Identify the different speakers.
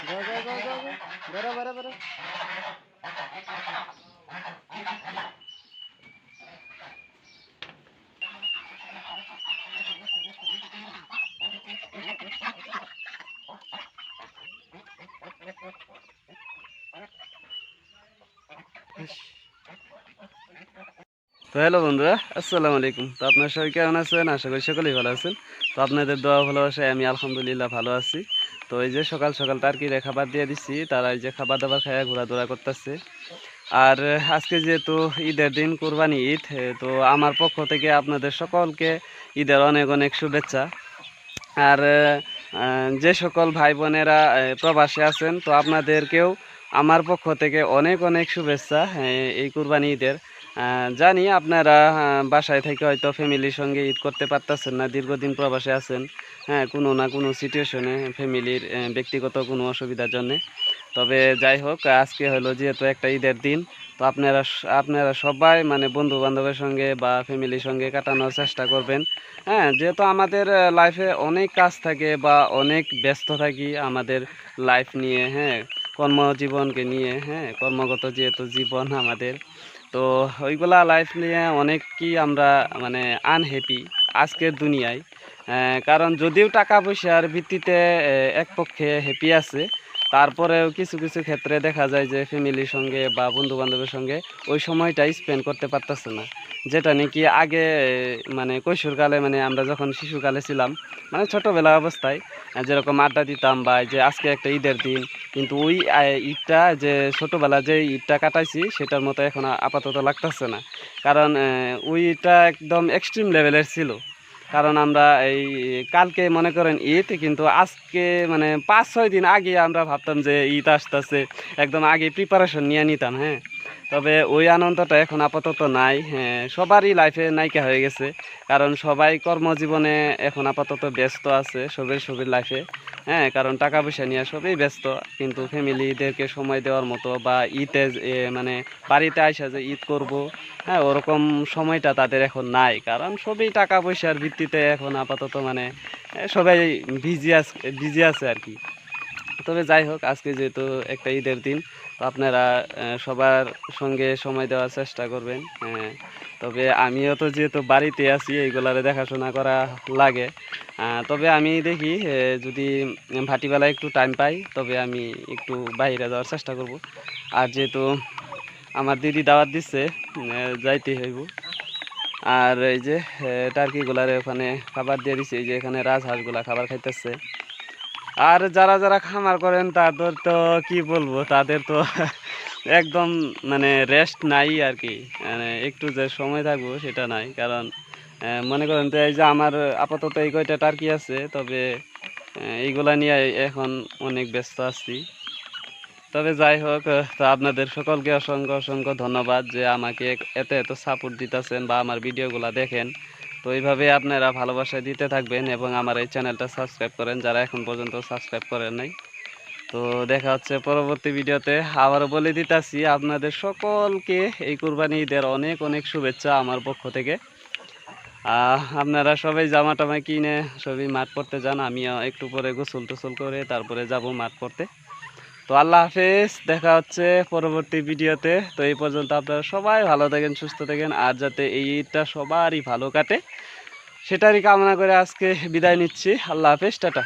Speaker 1: যাও যাও যাও যাও যাও, বেরো বেরো বেরো। তো হ্যালো বন্ধুরা, আসসালামু আলাইকুম। তো আপনার সবাই কেমন আছেন? আশা করি সকলেই ভালো আছেন। তো আপনাদের দোয়া ভালোবাসায় আমি আলহামদুলিল্লাহ ভালো আছি। তো এই যে সকাল সকাল টার্কিরে খাবার দিয়ে দিচ্ছি, তারা এই যে খাবার দাবার খাইয়া ঘোরাধুরা করতেছে। আর আজকে যেহেতু ঈদের দিন, কুরবানি ঈদ, তো আমার পক্ষ থেকে আপনাদের সকলকে ঈদের অনেক অনেক শুভেচ্ছা। আর যে সকল ভাই বোনেরা প্রবাসে আছেন, তো আপনাদেরকেও আমার পক্ষ থেকে অনেক অনেক শুভেচ্ছা এই কুরবানি ঈদের। জানি আপনারা বাসায় থেকে হয়তো ফ্যামিলির সঙ্গে ঈদ করতে পারতেছেন না, দীর্ঘদিন প্রবাসে আছেন। হ্যাঁ, কোনো না কোনো সিচুয়েশনে ফ্যামিলির ব্যক্তিগত কোনো অসুবিধার জন্যে। তবে যাই হোক, আজকে হলো যেহেতু একটা ঈদের দিন, তো আপনারা সবাই মানে বন্ধু বান্ধবের সঙ্গে বা ফ্যামিলির সঙ্গে কাটানোর চেষ্টা করবেন। হ্যাঁ, যেহেতু আমাদের লাইফে অনেক কাজ থাকে বা অনেক ব্যস্ত থাকি আমাদের লাইফ নিয়ে, হ্যাঁ, কর্মজীবনকে নিয়ে, হ্যাঁ, কর্মগত যেহেতু জীবন আমাদের, তো ওইগুলা লাইফ নিয়ে অনেক কি আমরা মানে আনহ্যাপি আজকের দুনিয়ায়। কারণ যদিও টাকা পয়সার ভিত্তিতে এক পক্ষে হ্যাপি আছে, তারপরেও কিছু কিছু ক্ষেত্রে দেখা যায় যে ফ্যামিলির সঙ্গে বা বন্ধু বান্ধবের সঙ্গে ওই সময়টাই স্পেন্ড করতে পারতেছে না। যেটা নাকি আগে মানে কৈশোরকালে, মানে আমরা যখন শিশুকালে ছিলাম, মানে ছোটোবেলা অবস্থায় যেরকম আড্ডা দিতাম বা এই যে আজকে একটা ঈদের দিন, কিন্তু ওই ঈদটা যে ছোটোবেলা যে ঈদটা কাটাইছি সেটার মতো এখন আপাতত লাগতেছে না। কারণ ওইটা একদম এক্সট্রিম লেভেলের ছিল। কারণ আমরা এই কালকে মনে করেন ঈদ, কিন্তু আজকে মানে 5-6 দিন আগে আমরা ভাবতাম যে ঈদ আসতেছে, একদম আগে প্রিপারেশন নিয়ে নিতাম। হ্যাঁ, তবে ওই আনন্দটা এখন আপাতত নাই। হ্যাঁ, সবারই লাইফে নাইকা হয়ে গেছে। কারণ সবাই কর্মজীবনে এখন আপাতত ব্যস্ত আছে, সবের লাইফে। হ্যাঁ, কারণ টাকা পয়সা নিয়ে সবই ব্যস্ত, কিন্তু ফ্যামিলিদেরকে সময় দেওয়ার মতো বা ঈদে মানে বাড়িতে আইসা যে ঈদ করব, হ্যাঁ, ওরকম সময়টা তাদের এখন নাই। কারণ সবই টাকা পয়সার ভিত্তিতে এখন আপাতত মানে সবাই বিজি আছে আর কি। তবে যাই হোক, আজকে যেহেতু একটা ঈদের দিন, তো আপনারা সবার সঙ্গে সময় দেওয়ার চেষ্টা করবেন। হ্যাঁ, তবে আমিও তো যেহেতু বাড়িতে আছি, এইগুলারে দেখাশোনা করা লাগে। তবে আমি দেখি যদি ভাটিবেলায় একটু টাইম পাই, তবে আমি একটু বাইরে যাওয়ার চেষ্টা করব। আর যেহেতু আমার দিদি দাওয়াত দিচ্ছে, যাইতে হইব। আর এই যে টার্কিগুলারে ওখানে খাবার দিয়ে দিছে, এই যে এখানে রাজহাঁসগুলা খাবার খাইতেছে। আর যারা যারা খামার করেন তাদের তো কি বলবো, তাদের তো একদম মানে রেস্ট নাই আর কি। মানে একটু যে সময় থাকবো সেটা নাই। কারণ মনে করেন তো এই যে আমার আপাতত এই কয়টা টার্কি আছে, তবে এইগুলা নিয়ে এখন অনেক ব্যস্ত আছি। তবে যাই হোক, তো আপনাদের সকলকে অসংখ্য অসংখ্য ধন্যবাদ যে আমাকে এত এত সাপোর্ট দিতেছেন বা আমার ভিডিওগুলো দেখেন। তো এইভাবে আপনারা ভালোবাসা দিতে থাকবেন এবং আমার এই চ্যানেলটা সাবস্ক্রাইব করেন যারা এখন পর্যন্ত সাবস্ক্রাইব করেন নাই। তো দেখা হচ্ছে পরবর্তী ভিডিওতে। আবারও বলে দিতেছি আপনাদের সকলকে এই কুরবানি ঈদের অনেক অনেক শুভেচ্ছা আমার পক্ষ থেকে। আপনারা সবাই জামা টামা কিনে সবই মাঠ পড়তে যান, আমিও একটু পরে গোসল টোসল করে তারপরে যাব মাঠ পড়তে। তো আল্লাহ হাফেজ, দেখা হচ্ছে পরবর্তী ভিডিওতে। তো এই পর্যন্ত আপনারা সবাই ভালো থাকেন, সুস্থ থাকেন, আর যাতে এই ঈদটা সবারই ভালো কাটে সেটারই কামনা করে আজকে বিদায় নিচ্ছি। আল্লাহ হাফেজ, টাটা।